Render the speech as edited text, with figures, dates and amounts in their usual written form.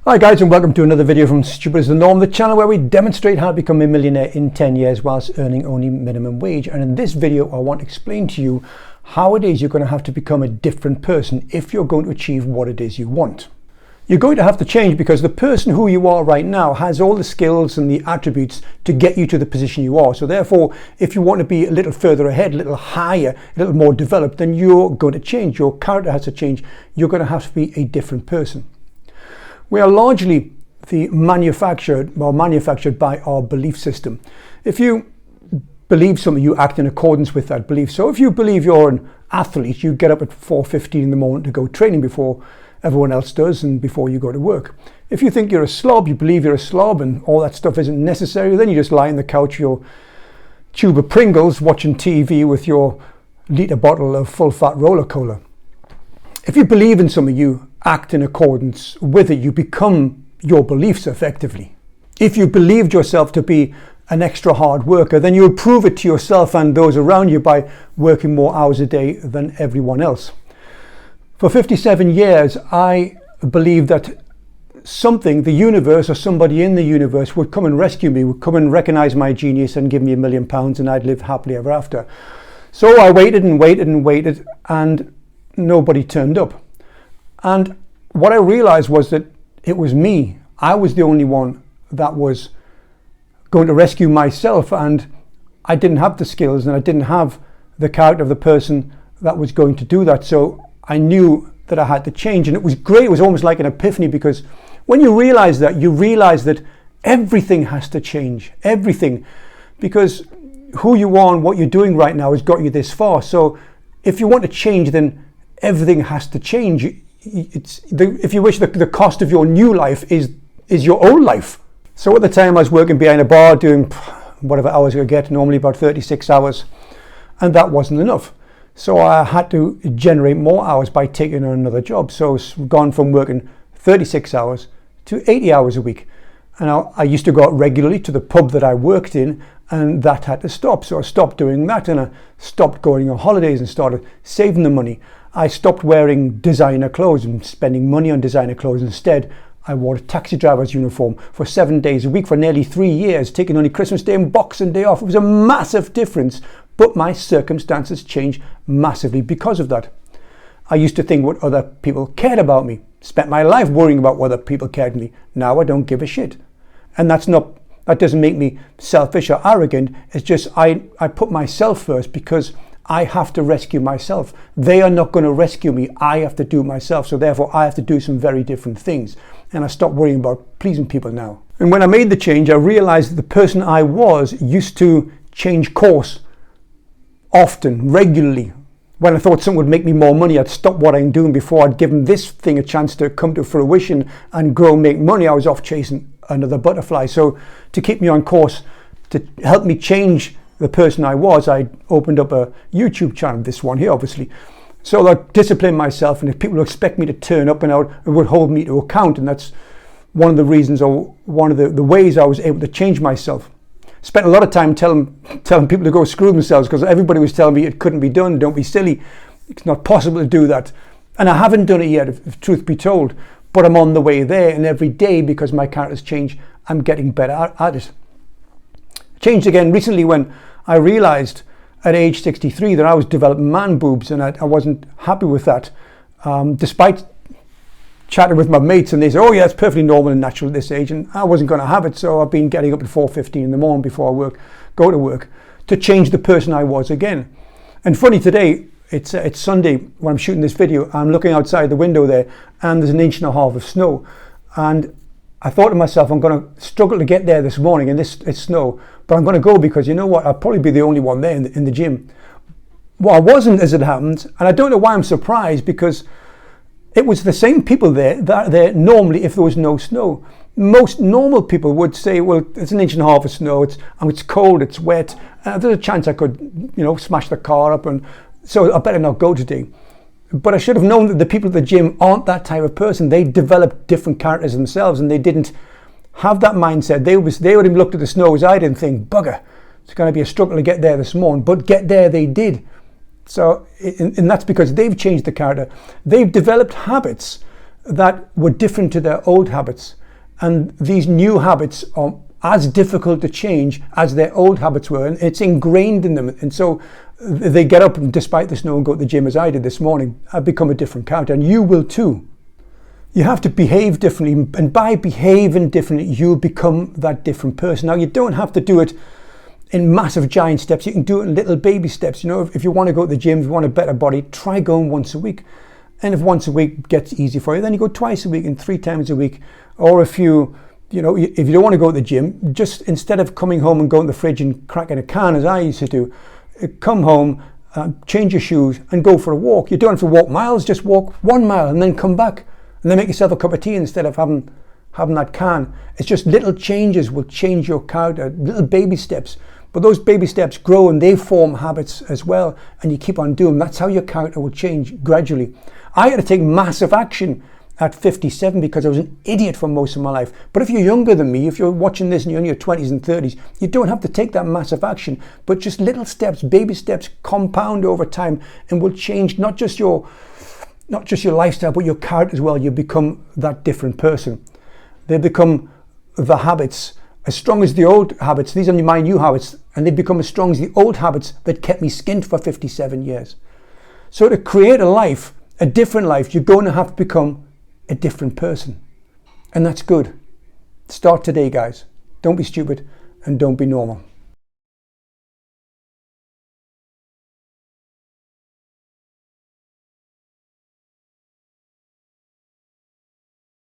Hi guys, and welcome to another video from Stupid is the Norm, the channel where we demonstrate how to become a millionaire in 10 years whilst earning only minimum wage. And in this video I want to explain to you how it is you're going to have to become a different person if you're going to achieve what it is you want. You're going to have to change because the person who you are right now has all the skills and the attributes to get you to the position you are. So therefore, if you want to be a little further ahead, a little higher, a little more developed, then you're going to change. Your character has to change. You're going to have to be a different person. We are largely manufactured by our belief system. If you believe something, you act in accordance with that belief. So if you believe you're an athlete, you get up at 4:15 in the morning to go training before everyone else does and before you go to work. If you think you're a slob, you believe you're a slob and all that stuff isn't necessary, then you just lie on the couch, your tube of Pringles, watching TV with your litre bottle of full-fat roller cola. If you believe in something, you act in accordance with it. You become your beliefs effectively. If you believed yourself to be an extra hard worker, then you would prove it to yourself and those around you by working more hours a day than everyone else. For 57 years, I believed that something, the universe or somebody in the universe would come and rescue me, would come and recognize my genius and give me £1 million and I'd live happily ever after. So I waited and waited and waited and nobody turned up. And what I realized was that it was me. I was the only one that was going to rescue myself, and I didn't have the skills and I didn't have the character of the person that was going to do that. So I knew that I had to change, and it was great. It was almost like an epiphany, because when you realize that, you realize that everything has to change, everything, because who you are and what you're doing right now has got you this far. So if you want to change, then everything has to change. If you wish, the cost of your new life is your old life. So at the time I was working behind a bar doing whatever hours I get, normally about 36 hours, and that wasn't enough. So I had to generate more hours by taking on another job. So it's gone from working 36 hours to 80 hours a week. And I used to go out regularly to the pub that I worked in, and that had to stop. So I stopped doing that, and I stopped going on holidays and started saving the money. I stopped wearing designer clothes and spending money on designer clothes. Instead, I wore a taxi driver's uniform for 7 days a week for nearly 3 years, taking only Christmas Day and Boxing Day off. It was a massive difference, but my circumstances changed massively because of that. I used to think what other people cared about me, spent my life worrying about what other people cared of me. Now I don't give a shit. And that doesn't make me selfish or arrogant. It's just I put myself first because I have to rescue myself. They are not going to rescue me. I have to do it myself. So therefore I have to do some very different things. And I stopped worrying about pleasing people now. And when I made the change, I realized that the person I was used to change course often, regularly. When I thought something would make me more money, I'd stop what I'm doing before I'd given this thing a chance to come to fruition and grow and make money. I was off chasing another butterfly. So to keep me on course, to help me change the person I was, I opened up a YouTube channel, this one here obviously. So I disciplined myself, and if people expect me to turn up and out, it would hold me to account. And that's one of the reasons, or one of the ways I was able to change myself. Spent a lot of time telling people to go screw themselves, because everybody was telling me it couldn't be done, don't be silly, it's not possible to do that. And I haven't done it yet, if truth be told, but I'm on the way there, and every day, because my character's changed, I'm getting better at it. Changed again recently when I realized at age 63 that I was developing man boobs, and I wasn't happy with that. Despite chatting with my mates, and they said, oh yeah, it's perfectly normal and natural at this age, and I wasn't going to have it. So I've been getting up at 4:15 in the morning before I go to work to change the person I was again. And funny, today, it's Sunday when I'm shooting this video, I'm looking outside the window there, and there's 1.5 inches of snow. And I thought to myself, I'm going to struggle to get there this morning, and it's snow, but I'm going to go, because you know what, I'll probably be the only one there in the gym. Well, I wasn't, as it happens, and I don't know why I'm surprised, because it was the same people there that are there normally if there was no snow. Most normal people would say, well, it's 1.5 inches of snow, it's cold, it's wet, there's a chance I could, smash the car up, and so I better not go today. But I should have known that the people at the gym aren't that type of person. They developed different characters themselves, and they didn't have that mindset. They would have looked at the snow as I didn't, think, bugger, it's going to be a struggle to get there this morning. But get there they did. So, and that's because they've changed the character. They've developed habits that were different to their old habits. And these new habits are as difficult to change as their old habits were, and it's ingrained in them. And so they get up and, despite the snow, and go to the gym as I did this morning. I've become a different character, and you will too. You have to behave differently, and by behaving differently, you'll become that different person. Now, you don't have to do it in massive giant steps. You can do it in little baby steps. You know, if you want to go to the gym, if you want a better body, try going once a week. And if once a week gets easy for you, then you go twice a week and 3 times a week. Or if you don't want to go to the gym, just instead of coming home and going to the fridge and cracking a can as I used to do, come home, change your shoes and go for a walk. You don't have to walk miles, just walk 1 mile and then come back. And then make yourself a cup of tea instead of having that can. It's just little changes will change your character, little baby steps. But those baby steps grow and they form habits as well, and you keep on doing. That's how your character will change gradually. I had to take massive action at 57 because I was an idiot for most of my life. But if you're younger than me, if you're watching this and you're in your 20s and 30s, you don't have to take that massive action, but just little steps, baby steps compound over time and will change not just your lifestyle, but your character as well. You become that different person. They become the habits as strong as the old habits. These are my new habits, and they become as strong as the old habits that kept me skint for 57 years. So to create a life, a different life, you're going to have to become a different person. And that's good. Start today, guys. Don't be stupid and don't be normal.